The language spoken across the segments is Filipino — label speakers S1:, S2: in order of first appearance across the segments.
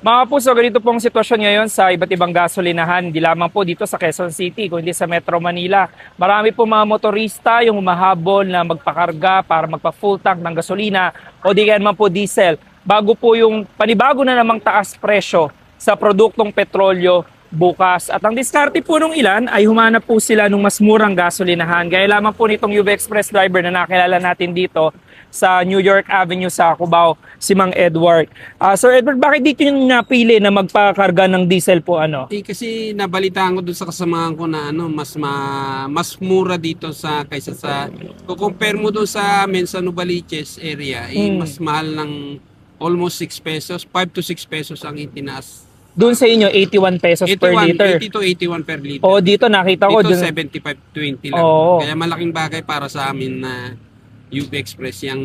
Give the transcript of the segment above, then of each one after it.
S1: Mga kapuso, ganito pong sitwasyon ngayon sa iba't ibang gasolinahan, hindi lamang po dito sa Quezon City, kundi sa Metro Manila. Marami po mga motorista yung humahabol na magpakarga para magpa-full tank ng gasolina o di kaya naman po diesel, bago po yung panibago na namang taas presyo sa produktong petrolyo bukas. At ang diskarte po nung ilan ay humanap po sila ng mas murang gasolinahan. Gaya lamang po nitong UV Express driver na nakilala natin dito sa New York Avenue sa Cubao, si Mang Edward. Sir Edward, bakit dito yung napili na magpakarga ng diesel po ano?
S2: Kasi nabalitaan ko doon sa kasamahan ko na mas mura dito sa kaysa sa compare mo doon sa amin sa Novaliches area, mas mahal ng almost 6 pesos, 5 to 6 pesos ang itinaas.
S1: Doon sa inyo, 81 pesos per liter.
S2: 80 to 81 per liter.
S1: O dito nakita ko.
S2: Dito
S1: Dun,
S2: 75-20 lang.
S1: Oo.
S2: Kaya malaking bagay para sa amin na UP Express yung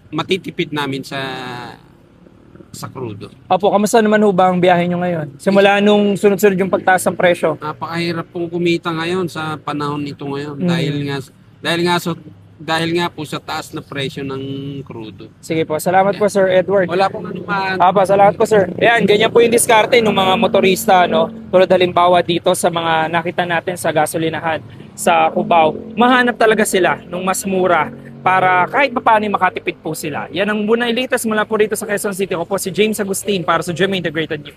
S2: matitipid namin sa crudo.
S1: Opo, kamusta naman ho ba ang biyahe nyo ngayon? Simula nung sunod-sunod yung pagtaas ng presyo.
S2: Napakahirap pong kumita ngayon sa panahon nito ngayon dahil nga po sa taas na presyo ng crudo.
S1: Sige po, salamat po Sir Edward.
S2: Wala pong anuman.
S1: Salamat po sir. Ayan, ganyan po yung diskarte ng mga motorista, no? Tulad halimbawa dito sa mga nakita natin sa gasolinahan sa Cubao. Mahanap talaga sila ng mas mura para kahit paano makatipid po sila. Yan ang muna latest mula po rito sa Quezon City. Ako po si James Agustin para sa GMA Integrated News.